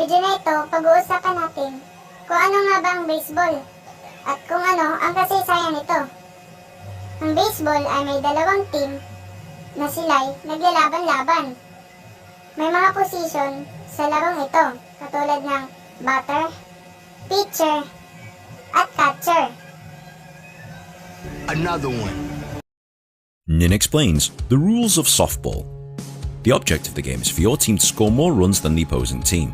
video na ito, pag-uusapan natin kung ano nga ba ang baseball at kung ano ang kasaysayan nito. Ang baseball ay may dalawang team na sila'y naglalaban-laban. May mga posisyon sa larong ito, katulad ng batter, pitcher, at catcher. Another one. Nin explains the rules of softball. The object of the game is for your team to score more runs than the opposing team.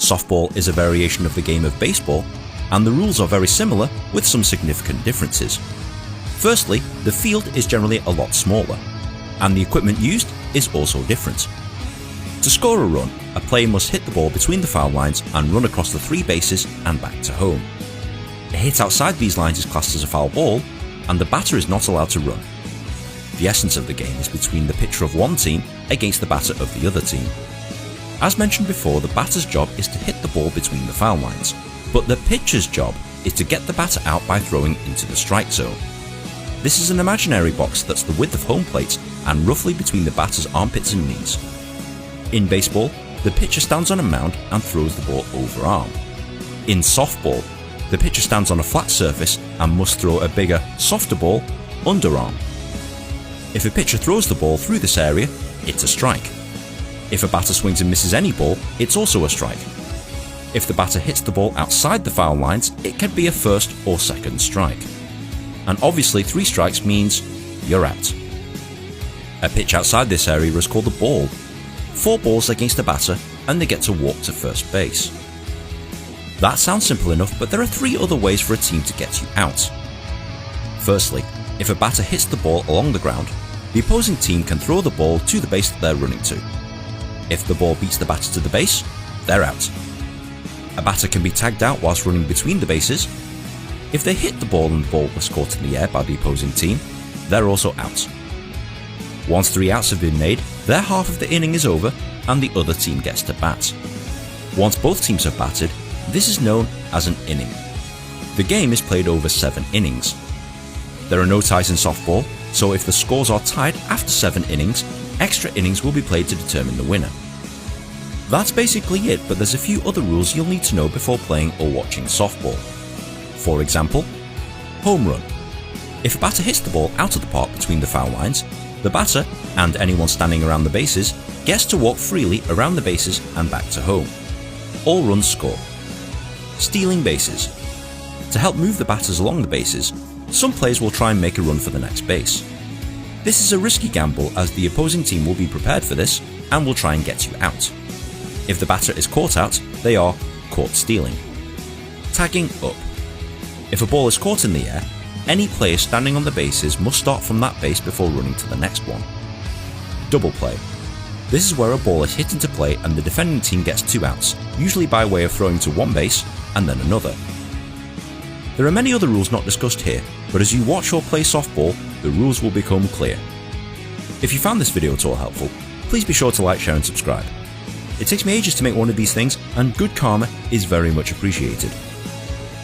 Softball is a variation of the game of baseball, and the rules are very similar with some significant differences. Firstly, the field is generally a lot smaller, and the equipment used is also different. To score a run, a player must hit the ball between the foul lines and run across the 3 bases and back to home. A hit outside these lines is classed as a foul ball, and the batter is not allowed to run. The essence of the game is between the pitcher of one team against the batter of the other team. As mentioned before, the batter's job is to hit the ball between the foul lines, but the pitcher's job is to get the batter out by throwing into the strike zone. This is an imaginary box that's the width of home plate and roughly between the batter's armpits and knees. In baseball, the pitcher stands on a mound and throws the ball overarm. In softball, the pitcher stands on a flat surface and must throw a bigger, softer ball underarm. If a pitcher throws the ball through this area, it's a strike. If a batter swings and misses any ball, it's also a strike. If the batter hits the ball outside the foul lines, it can be a first or second strike. And obviously 3 strikes means you're out. A pitch outside this area is called a ball. 4 balls against a batter and they get to walk to first base. That sounds simple enough, but there are 3 other ways for a team to get you out. Firstly, if a batter hits the ball along the ground, the opposing team can throw the ball to the base that they're running to. If the ball beats the batter to the base, they're out. A batter can be tagged out whilst running between the bases. If they hit the ball and the ball was caught in the air by the opposing team, they're also out. Once 3 outs have been made, their half of the inning is over and the other team gets to bat. Once both teams have batted, this is known as an inning. The game is played over 7 innings. There are no ties in softball, so if the scores are tied after 7 innings, extra innings will be played to determine the winner. That's basically it, but there's a few other rules you'll need to know before playing or watching softball. For example, home run. If a batter hits the ball out of the park between the foul lines, the batter, and anyone standing around the bases, gets to walk freely around the bases and back to home. All runs score. Stealing bases. To help move the batters along the bases, some players will try and make a run for the next base. This is a risky gamble as the opposing team will be prepared for this and will try and get you out. If the batter is caught out, they are caught stealing. Tagging up. If a ball is caught in the air, any player standing on the bases must start from that base before running to the next one. Double play. This is where a ball is hit into play and the defending team gets 2 outs, usually by way of throwing to one base and then another. There are many other rules not discussed here, but as you watch or play softball, the rules will become clear. If you found this video at all helpful, please be sure to like, share and subscribe. It takes me ages to make one of these things, and good karma is very much appreciated.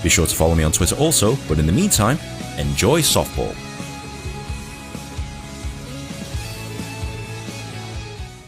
Be sure to follow me on Twitter also, but in the meantime, enjoy softball.